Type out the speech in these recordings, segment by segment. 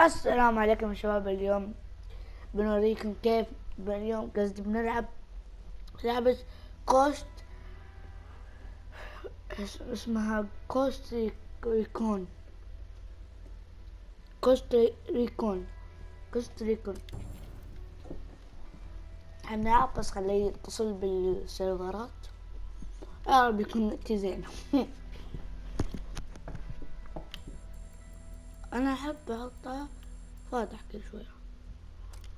السلام عليكم يا شباب. اليوم بنوريكم كيف اليوم قصدي بنلعب لعبة قوست، اسمها ريكون. قوست ريكون. هنلعب بس خليه يتصل بالسيرفرات. يا رب يكون نتي زين. انا احب احطها فاتح كل شوية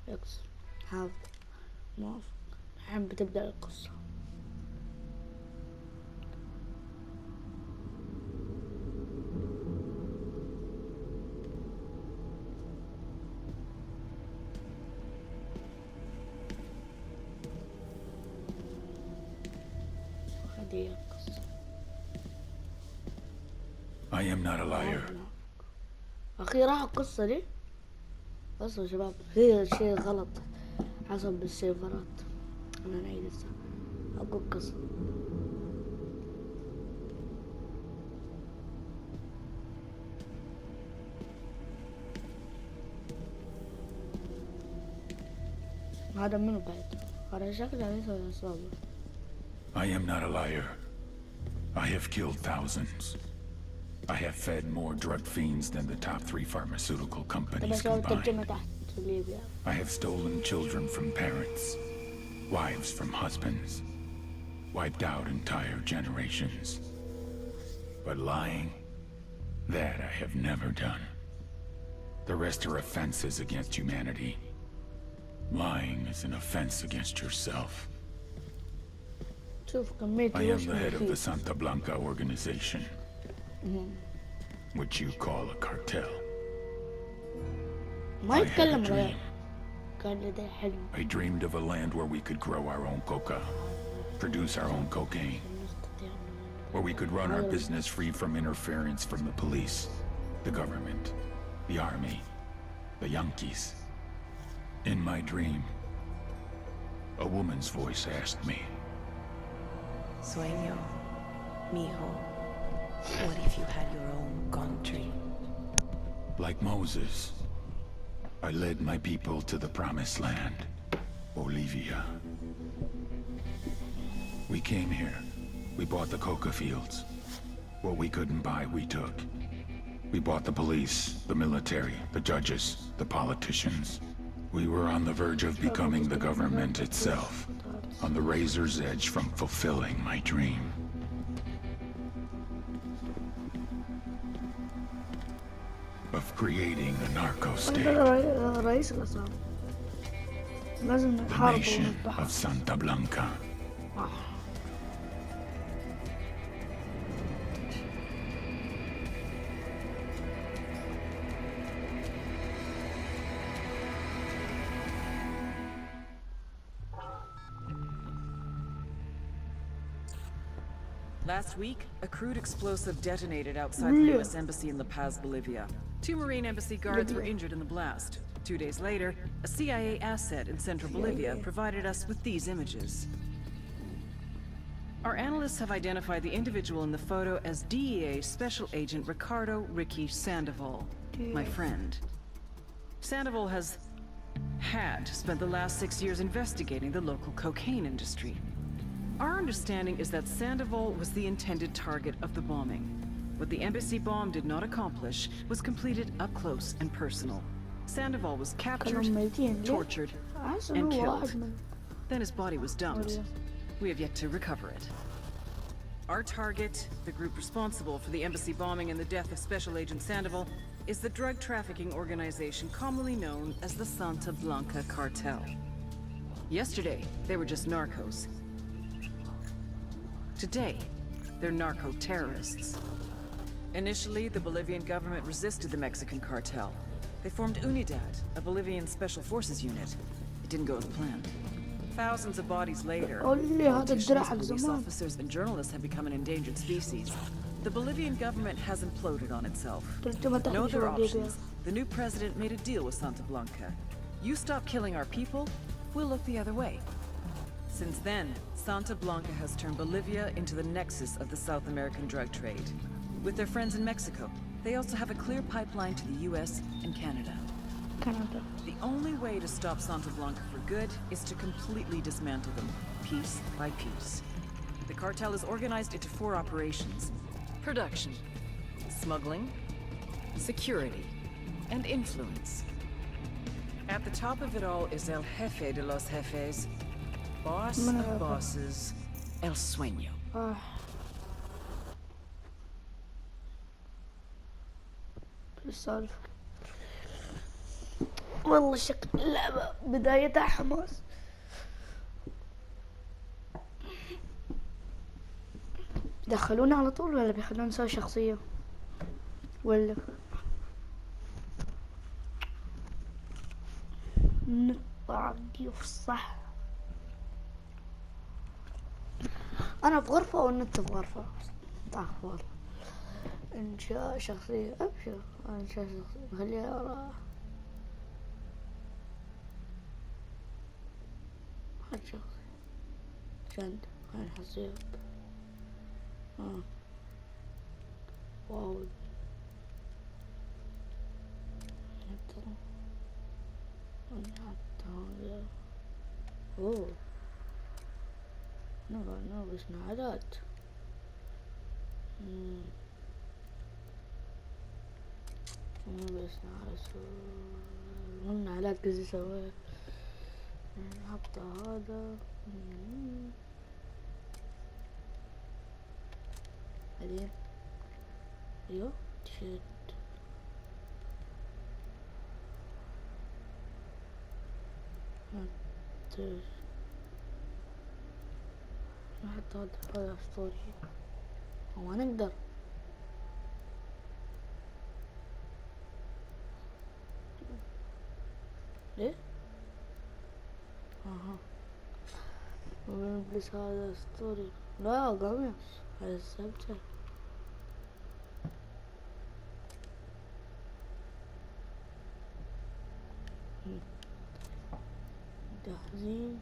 يكسر هذا موافق. الحين بتبدأ القصة. هذه القصة. I am not a liar. أخيرا القصة دي بصوا يا شباب، في شيء غلط حصل بالسيرفرات. أنا نعيد السنة أقول قصة. هذا منو بعد؟ هذا شكله يسوي إصابة. I am not a liar. I have killed thousands. I have fed more drug fiends than the top 3 pharmaceutical companies combined. I have stolen children from parents, wives from husbands, wiped out entire generations. But lying, that I have never done. The rest are offenses against humanity. Lying is an offense against yourself. I am the head of the Santa Blanca organization, which you call a cartel. I had a dream. I dreamed of a land where we could grow our own coca, produce our own cocaine, where we could run our business free from interference from the police, the government, the army, the Yankees. In my dream, a woman's voice asked me, Sueño, mijo, what if you had your own country? Like Moses, I led my people to the promised land, Bolivia. We came here. We bought the coca fields. What we couldn't buy, we took. We bought the police, the military, the judges, the politicians. We were on the verge of becoming the government itself, on the razor's edge from fulfilling my dream. Of creating a narco state. The nation of Santa Blanca. Last week, a crude explosive detonated outside the U.S. Embassy in La Paz, Bolivia. 2 Marine Embassy guards were injured in the blast. 2 days later, a CIA asset in central Bolivia provided us with these images. Our analysts have identified the individual in the photo as DEA Special Agent Ricardo Ricky Sandoval, my friend. Sandoval had spent the last 6 years investigating the local cocaine industry. Our understanding is that Sandoval was the intended target of the bombing. What the embassy bomb did not accomplish was completed up close and personal. Sandoval was captured, tortured, and killed. Then his body was dumped. We have yet to recover it. Our target, the group responsible for the embassy bombing and the death of Special Agent Sandoval, is the drug trafficking organization commonly known as the Santa Blanca Cartel. Yesterday, they were just narcos. Today, they're narco-terrorists. Initially, the Bolivian government resisted the Mexican cartel. They formed Unidad, a Bolivian special forces unit. It didn't go as planned. Thousands of bodies later, politicians, police officers, and journalists have become an endangered species. The Bolivian government has imploded on itself. No other options. The new president made a deal with Santa Blanca. You stop killing our people, we'll look the other way. Since then, Santa Blanca has turned Bolivia into the nexus of the South American drug trade. With their friends in Mexico, they also have a clear pipeline to the US and Canada. كندا. The only way to stop Santa Blanca for good is to completely dismantle them, piece by piece. The cartel is organized into 4 operations: production, smuggling, security, and influence. At the top of it all is El Jefe de los Jefes, boss of bosses, El Sueño. السالفة والله شكل اللعبة بدايتها حماس. يدخلونا على طول ولا بيخلونا نسوي شخصية ولا نطلع ضيوف؟ صح، انا في غرفة والنت في غرفة. والله انشاء شخصية. ابشر انشاء شخصية خليها راح. هاد شخصية جند هاي حصيب. واو اوه نلبس نعالات. نلبس نعالات قصدي سويت. نحط هذا بعدين ايوه تيشيرت. نحط هذا ستوري. هو نقدر ليه؟ ونلبس هذا ستوري. لا قميص هذا السبتة. جاهزين.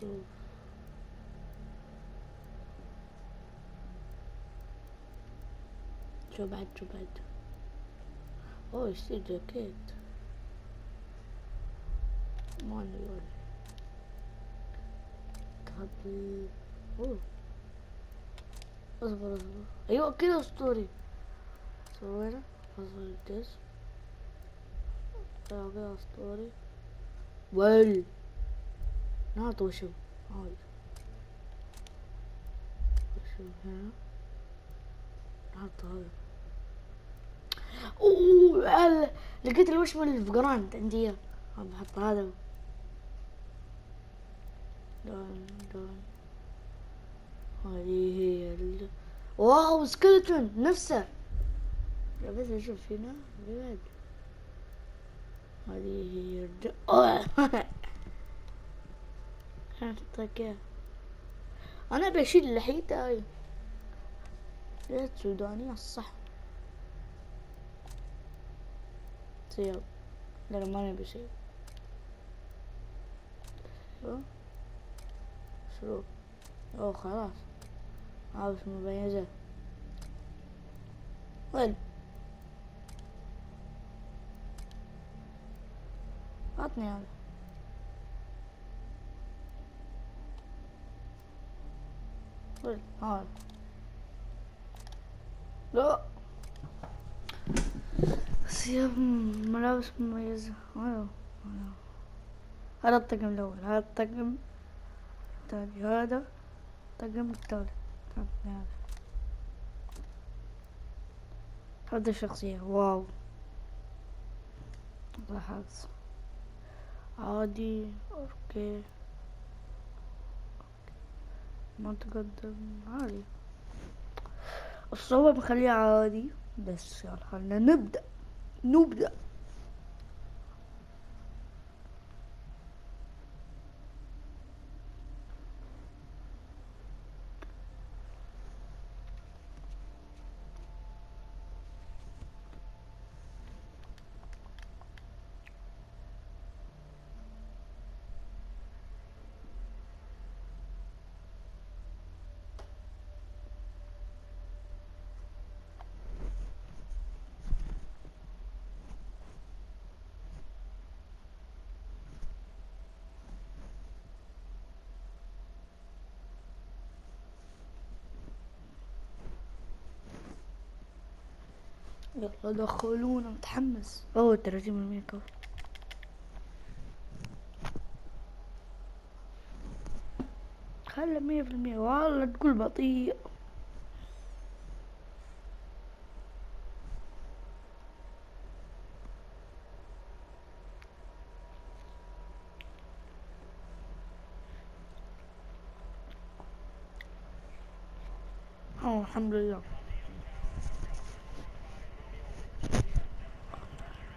شوف شو بعد اوه يصير جاكيت ما نقول كابل. اوه اصبر ايوه كده اسطوري. سوينا اصبر الدس كده اسطوري. ويل نحط وشو هاي وشو هنا. نحط هذا. اوه لقيت الوشم الفقران عندي اياه. بحط هذا دون هذه هي واو سكيلتون نفسه. بس اشوف هنا بعد. هذه هي انا بشيل اللحية هاي. ليه سودانية الصح سياب. لا ما نبي شيء. شو اوه خلاص عاوز مميزة. وين عطني هذا. وين هذا. لا ثياب ملابس مميزة. هذا الطقم الأول. هذا الطقم الثاني. هذا الطقم الثالث. هذا الشخصية. واو لاحظت عادي. اوكي ما تقدم عادي. الصور بخليها عادي بس. يلا خلنا نبدأ. يلا دخلونا، متحمس. اوه 30% كفر. خلى 100%. والله تقول بطيء. الحمد لله.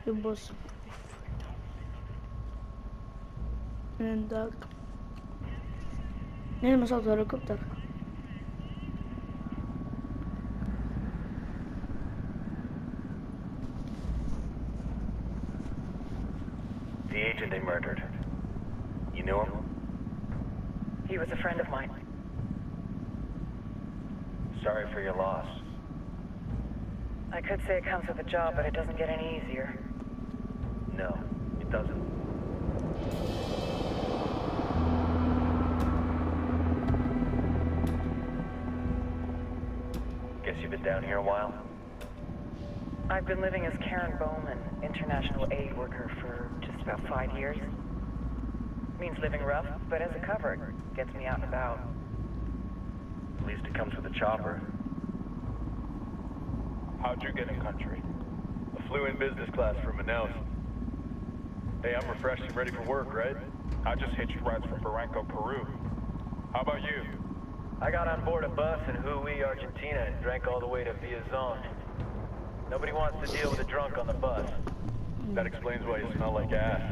يبص عندك هنا صوت هليكوبتر. The agent they murdered. You knew him? He was a friend of mine. Sorry for your loss. I could say it comes with a job, but it doesn't get any easier. No, it doesn't. Guess you've been down here a while? I've been living as Karen Bowman, international aid worker, for just about 5 years. Means living rough, but as a cover, it gets me out and about. At least it comes with a chopper. How'd you get in country? I flew in business class from Manila. Hey, I'm refreshed and ready for work, right? I just hitched rides from Barranco, Peru. How about you? I got on board a bus in Hui, Argentina, and drank all the way to Villa Zone. Nobody wants to deal with a drunk on the bus. That explains why you smell like ass.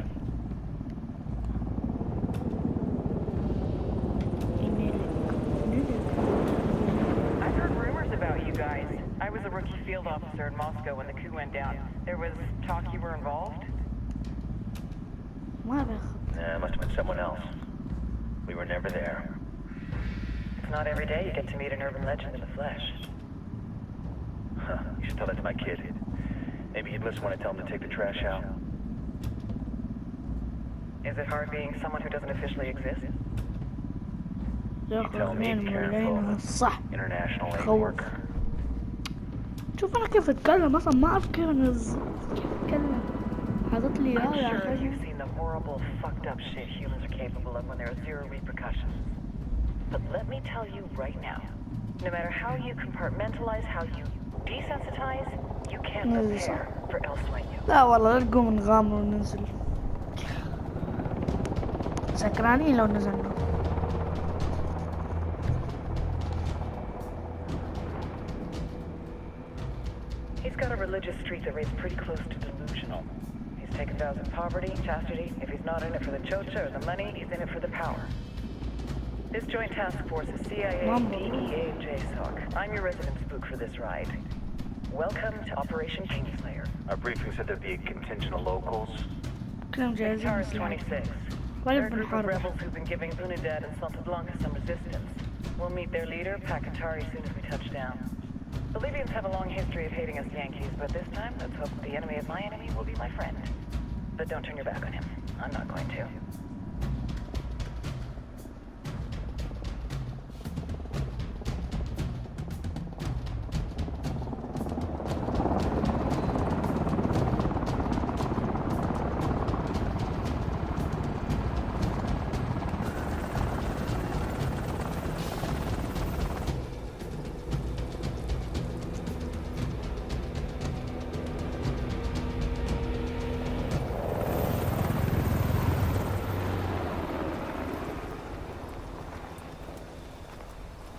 I've heard rumors about you guys. I was a rookie field officer in Moscow when the coup went down. There was talk you were involved? Nah, it must have been someone else. We were never there. It's not every day you get to meet an urban legend in the flesh. Huh, you should tell that to my kid. Maybe he'd listen when I tell him to take the trash out. Is it hard being someone who doesn't officially exist? You tell me, Karen Bowman, صح. international aid خوف. worker. شوف انا كيف اتكلم اصلا، ما اعرف كيف اتكلم. حاطط لي I'm يا sure اخي. you've seen the horrible, fucked up shit humans are capable of when there are zero repercussions. But let me tell you right now, no matter how you compartmentalize, how you desensitize, you can't prepare for elsewhere. لا والله لا تقوم نغامر وننزل. سكرانين لو نزلنا. He's got a religious streak that rates pretty close to delusional. He's taken vows of poverty, chastity. If he's not in it for the chocha or the money, he's in it for the power. This joint task force is CIA, DEA, and JSOC. I'm your resident spook for this ride. Welcome to Operation Kingslayer. Our briefing said there'd be a contingent of locals. Guitar's 26. They're a group of rebels who've been giving Unidad and Santa Blanca some resistance. We'll meet their leader, Pakatari, as soon as we touch down. The Libyans have a long history of hating us Yankees, but this time, let's hope the enemy of my enemy will be my friend. But don't turn your back on him. I'm not going to.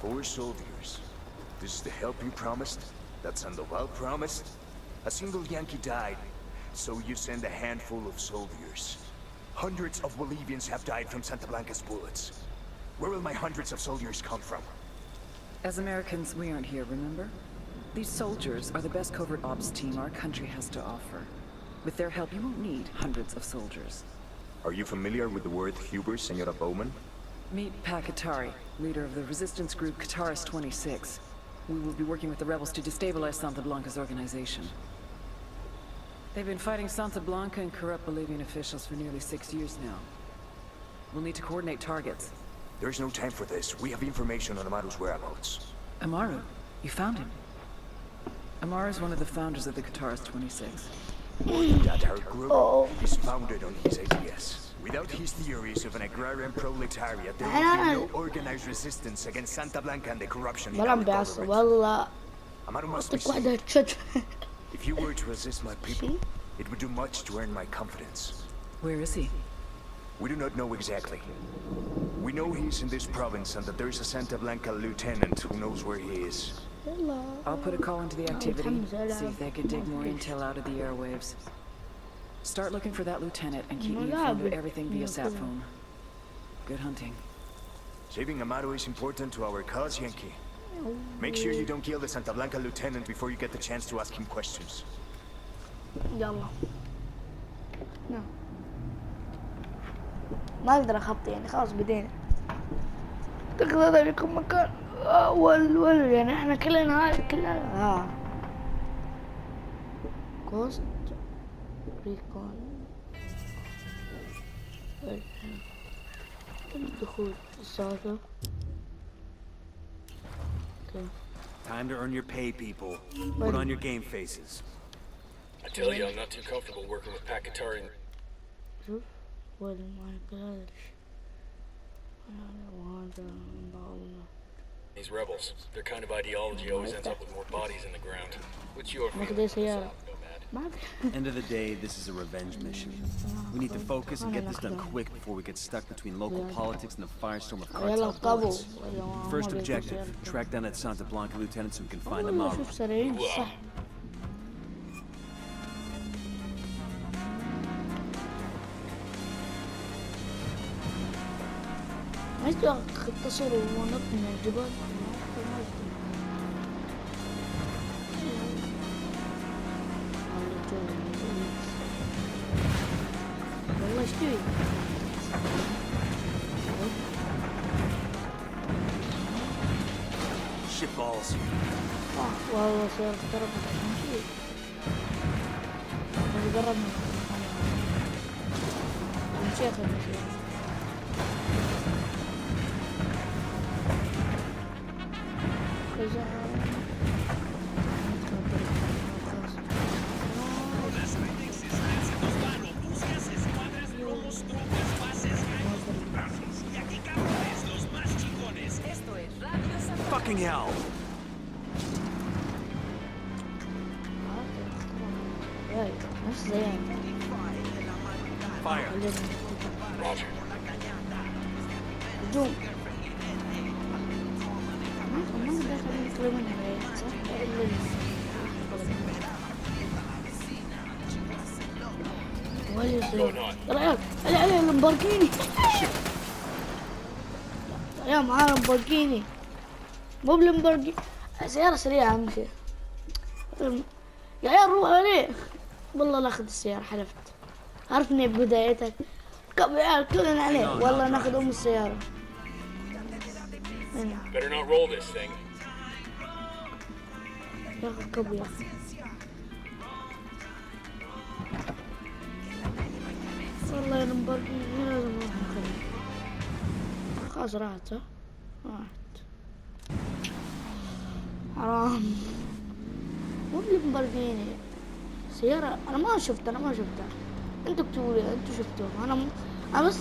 Four soldiers. This is the help you promised? That Sandoval promised? A single Yankee died, so you send a handful of soldiers. Hundreds of Bolivians have died from Santa Blanca's bullets. Where will my hundreds of soldiers come from? As Americans, we aren't here, remember? These soldiers are the best covert ops team our country has to offer. With their help, you won't need hundreds of soldiers. Are you familiar with the word Huber, Senora Bowman? Meet Pakatari, leader of the resistance group Guitar's 26. We will be working with the rebels to destabilize Santa Blanca's organization. They've been fighting Santa Blanca and corrupt Bolivian officials for nearly 6 years now. We'll need to coordinate targets. There's no time for this. We have information on Amaru's whereabouts. Amaru, you found him? Amar is one of the founders of the Qatar's 26. That our group is founded on his ideas. Without his theories of an agrarian proletariat, there would be no organized resistance against Santa Blanca and the corruption in our بلعب بعصب government. والله. Amaru must be أعطيك واحدة هتشت. If you were to assist my people, it would do much to earn my confidence. Where is he? We do not know exactly. We know he's in this province and that there is a Santa Blanca lieutenant who knows where he is. I'll put a call into the activity, see if they can dig more intel out of the airwaves. Start looking for that lieutenant and keep me informed of everything via sat phone. Good hunting. Saving Amaru is important to our cause, Yankee. Make sure you don't kill the Santa Blanca lieutenant before you get the chance to ask him questions. يلا. نعم. ما اقدر اخبط يعني خلاص بدينا. اعتقد هذا يكون مكان اول يعني احنا كلنا هاي كلنا قوست ريكون الدخول السالفة. Time to earn your pay, people. Put on your game faces. I tell you, I'm not too comfortable working with Pakatarian. شوف وين ما نقدرش. These rebels, their kind of ideology always ends up with more bodies in the ground. What's your ما feeling? كده سيارة. End of the day, this is a revenge mission. We need to focus and get this done quick before we get stuck between local politics and the firestorm of cartel bullets. First objective, track down that Santa Blanca lieutenant so we can find Amaru. شوف سريع صح. ما يختصر ونط من الجبال. والله اشتوي. Shit balls. والله سيارة اقتربت عشان شوي. بس قربنا. نمشي اخذ السيارة. Fucking hell! نفس زيان. Fire! Roger. هجوم. ما داخل يطلع منها صح؟ يا علي اللامبورجيني. يا معاه لامبورجيني مو بلامبورجيني سيارة سريعة أهم شيء. يا عيال روح عليه والله ناخذ السيارة حلفت عرفني ببدايتك عيال كلنا عليه والله ناخذ السيارة. Better not roll this thing. ياخذ كب يا أخي والله لامبورجيني لازم نروح نخليه. خلاص راحت صح؟ راحت حرام مو بلامبورجيني سيارة. أنا ما شفتها أنتوا اكتبوا لي أنتوا شفتوها. أنا بس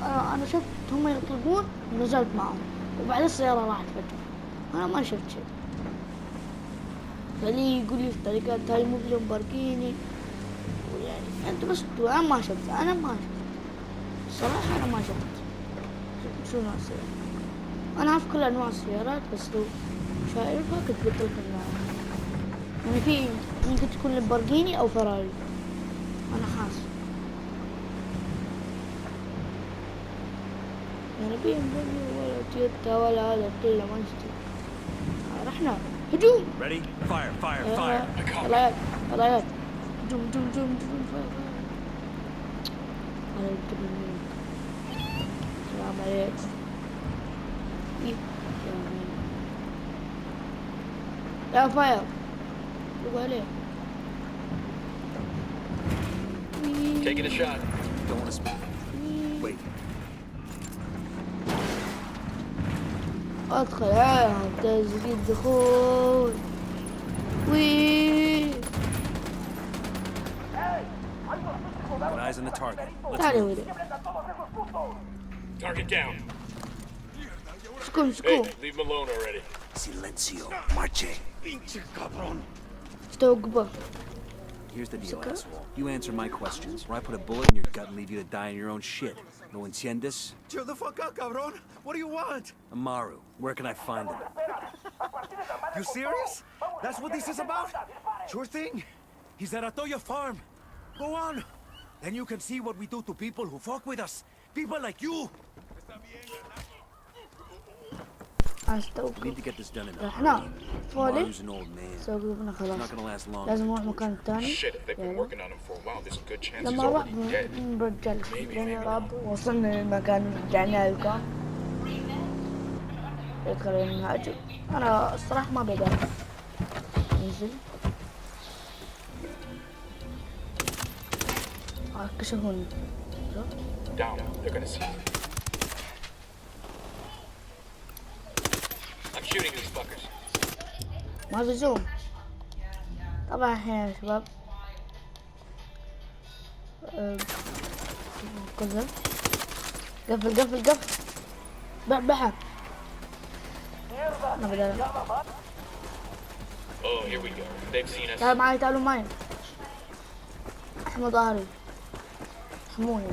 أنا شفت هم يطلقون ونزلت معهم وبعد السيارة راحت فجأة. أنا ما شفت شيء. فلي يقول لي في الطريقات هاي مو بلامبورجيني ويعني أنتوا بس اكتبوا. أنا ما شفت الصراحة أنا ما شفت شو نوع السيارة. أنا أعرف كل أنواع السيارات بس لو شايفها كنت قلت لك يعني في ممكن تكون لامبورجيني أو فراري. أنا حاسس يعني بي ام دبليو ولا تويوتا ولا هذا كله ما نشتري. رحنا هجوم. Ready? Fire! Fire! Fire! العيال هجوم أنا الجبن. السلام عليكم. يا فاير روح عليه. Taking a shot. Don't want to speak. Wait. ادخل تسجيل دخول وي Got eyes on the target. Let's تعال يا move. ولد. Target down. سكون Hey, سكون. leave him alone already. Silencio. Marche. استوقفه. Here's the deal, asshole. You answer my questions, or I put a bullet in your gut and leave you to die in your own shit. No entiendes? Chill the fuck out, cabron. What do you want? Amaru, where can I find him? You serious? That's what this is about? Sure thing. He's at Atoya Farm. Go on. Then you can see what we do to people who fuck with us. People like you. We need to get this done in a احنا hurry. فاضي Amaru's an old man. استوقفنا It's خلاص. not gonna last long. لازم نروح مكان ثاني. Shit, if they've been working on him for a while, there's a good chance he's لما نروح already dead. نرجع يعني راب وصلنا للمكان رجعنا لكم يدخل نهاجم. انا الصراحة ما بدأت ننزل. كشفوني. Down. They're gonna see you. I'm shooting these fuckers. ما في زوم. طبعا الحين يا شباب قفل قفل قفل قفل بحبحها. ما بدأت. Oh, here we go. They've seen us. تعالوا معي تعالوا معي. احموا ظهري. احموني.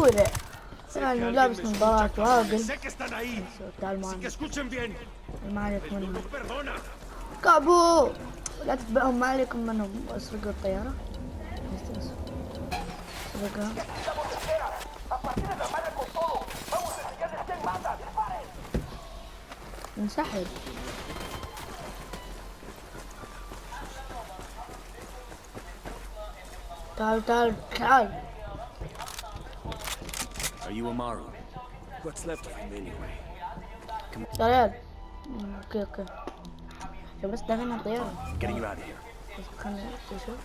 وذا يعني لابس نظارات وعاقل. تعال معي. ما عليك منهم. كابو لا تتبعهم، ما عليكم منهم. اسرقوا الطيارة. اسرقها. انسحب. تعال تعال تعال. Are you Amaru? What's left of him anyway? تعال. اوكي اوكي. بس دخلنا الطيارة. Getting you out of here. بس خلنا نشوف.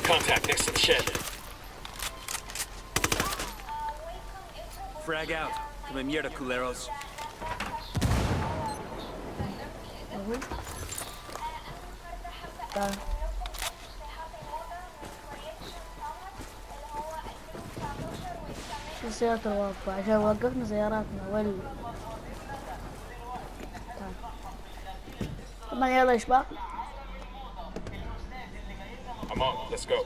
Contact next to the shed. Frag out. Come mierda, culeros. تعال. شو السيارات الواقفة عشان وقفنا سياراتنا وين؟ تعال. طبعا يلا يا شباب. I'm on. Let's go.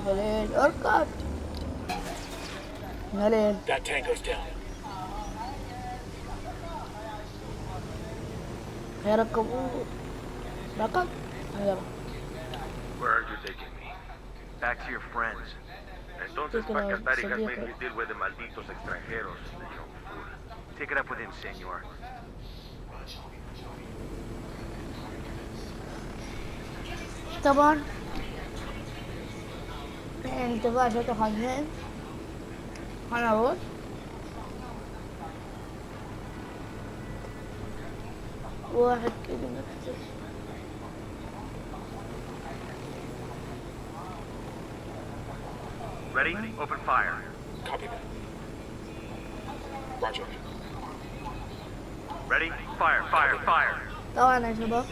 نليل اركض. نليل. That tango's down. يركبوا. ركض. يلا. Where are you taking me? Back to your friends. Entonces, para cantar y make me deal with the malditos extranjeros, the young fool. Take it up with him, senor. طبعا انتباه شوية خالدين. هنروح. واحد كده نكتب. Ready? Open fire. Copy that. Roger. Ready? Fire, fire, fire. طبعا يا شباب.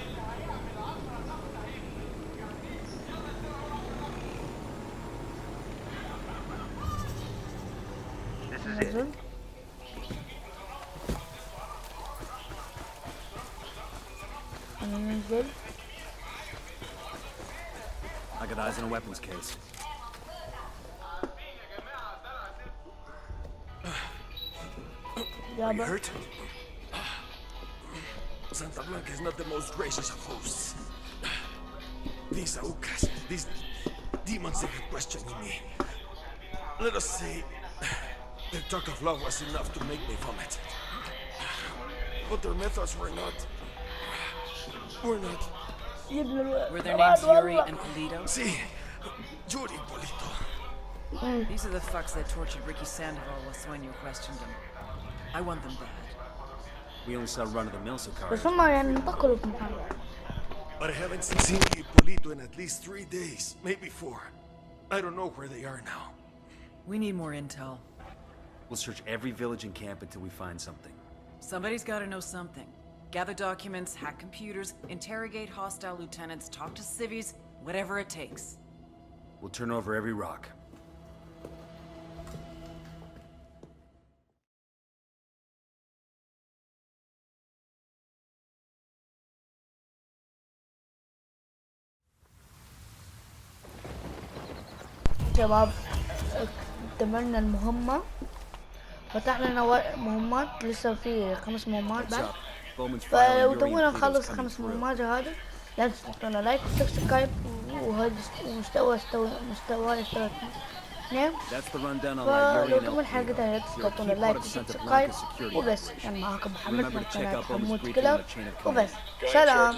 This is it. نزل. ننزل. I got eyes on a weapons case. Are you hurt? Santa Blanca is not the most gracious of hosts. These Aucas, these demons, they are questioning me. Let us say their talk of love was enough to make me vomit. But their methods were not. Were their names Yuri and Polito? See, Yuri Polito. These are the fucks that tortured Ricky Sandoval while Sueño questioned him. I want them bad. We only sell run-of-the-mill Sicarios. بس هم يعني انتقلوا في محل. But I haven't seen Ippolito in at least 3 days, maybe 4. I don't know where they are now. We need more intel. We'll search every village and camp until we find something. Somebody's gotta know something. Gather documents, hack computers, interrogate hostile lieutenants, talk to civvies, whatever it takes. We'll turn over every rock. شباب كملنا المهمة. فتحنا لنا مهمات، لسه في 5 مهمات بعد. فلو تبغون نخلص 5 مهمات هذه لازم تحطونا لايك وسبسكرايب، وهذا مستوى 2. فلو كمان حلقتها تحطونا لايك وسبسكرايب وبس. كان معاكم محمد من قناة حمود كلر وبس. سلام.